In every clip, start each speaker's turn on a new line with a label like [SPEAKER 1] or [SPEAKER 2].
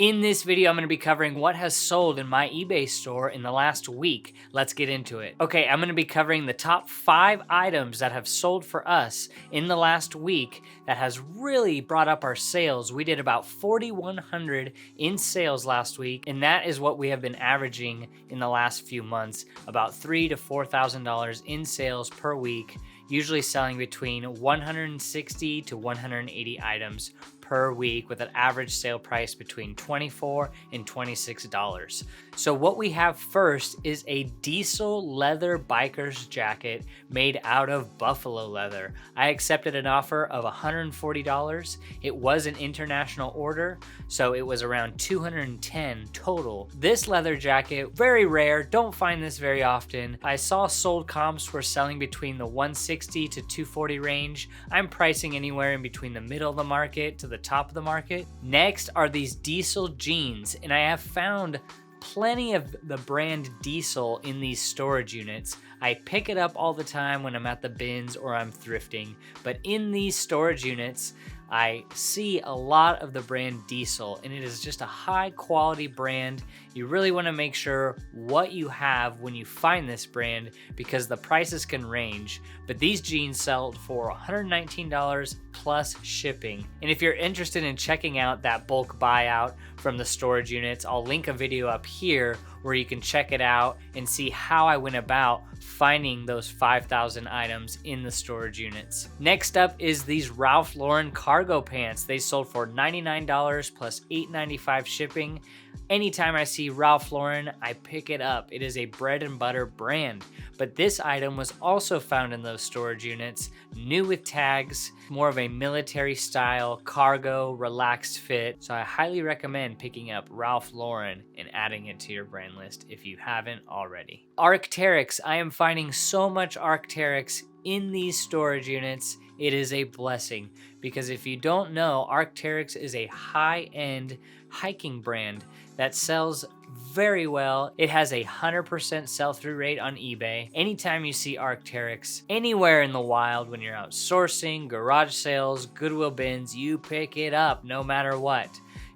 [SPEAKER 1] In this video, I'm going to be covering what has sold in my eBay store in the last week. Let's get into it. Okay, I'm going to be covering the top 5 items that have sold for us in the last week that has really brought up our sales. We did about 4,100 in sales last week, and that is what we have been averaging in the last few months, about $3,000 to $4,000 in sales per week, usually selling between 160 to 180 items per week with an average sale price between $24 and $26. So what we have first is a diesel leather biker's jacket made out of buffalo leather. I accepted an offer of $140. It was an international order, so it was around $210 total. This leather jacket, very rare, don't find this very often. I saw sold comps were selling between the 160 to 240 range. I'm pricing anywhere in between the middle of the market to the top of the market. Next are these Diesel jeans, and I have found plenty of the brand Diesel in these storage units. I pick it up all the time when I'm at the bins or I'm thrifting, but in these storage units, I see a lot of the brand Diesel, and it is just a high quality brand. You really want to make sure what you have when you find this brand because the prices can range, but these jeans sold for $119 plus shipping. And if you're interested in checking out that bulk buyout from the storage units, I'll link a video up here where you can check it out and see how I went about finding those 5,000 items in the storage units. Next up is these Ralph Lauren cargo pants. They sold for $99 plus $8.95 shipping. Anytime I see Ralph Lauren, I pick it up. It is a bread and butter brand, but this item was also found in those storage units, new with tags, more of a military style, cargo, relaxed fit. So I highly recommend picking up Ralph Lauren and adding it to your brand list if you haven't already. Arcteryx, I am finding so much Arcteryx in these storage units. It is a blessing because if you don't know, Arcteryx is a high-end hiking brand that sells very well. It has a 100% sell-through rate on eBay. Anytime you see Arcteryx anywhere in the wild, when you're out sourcing, garage sales, Goodwill bins, you pick it up no matter what.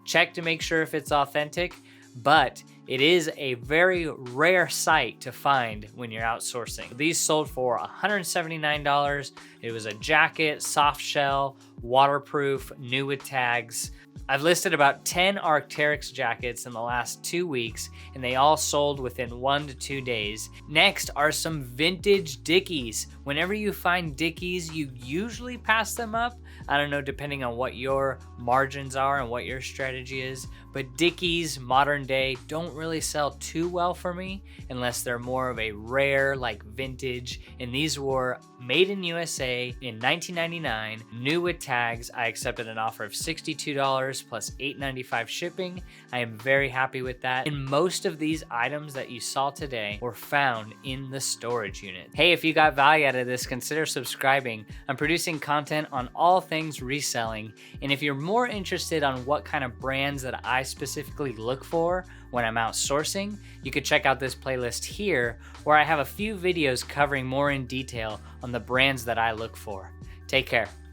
[SPEAKER 1] Check to make sure if it's authentic, but it is a very rare sight to find when you're outsourcing. These sold for $179. It was a jacket, soft shell, waterproof, new with tags. I've listed about 10 Arcteryx jackets in the last 2 weeks, and they all sold within 1 to 2 days. Next are some vintage Dickies. Whenever you find Dickies, you usually pass them up. I don't know, depending on what your margins are and what your strategy is, but Dickies modern day don't really sell too well for me unless they're more of a rare, like vintage, and these were made in USA in 1999, new with tags. I accepted an offer of $62 plus $8.95 shipping. I am very happy with that, and most of these items that you saw today were found in the storage unit. Hey, if you got value out of this, consider subscribing. I'm producing content on all things reselling, and if you're more interested on what kind of brands that I specifically look for when I'm out sourcing, you could check out this playlist here where I have a few videos covering more in detail on the brands that I look for. Take care.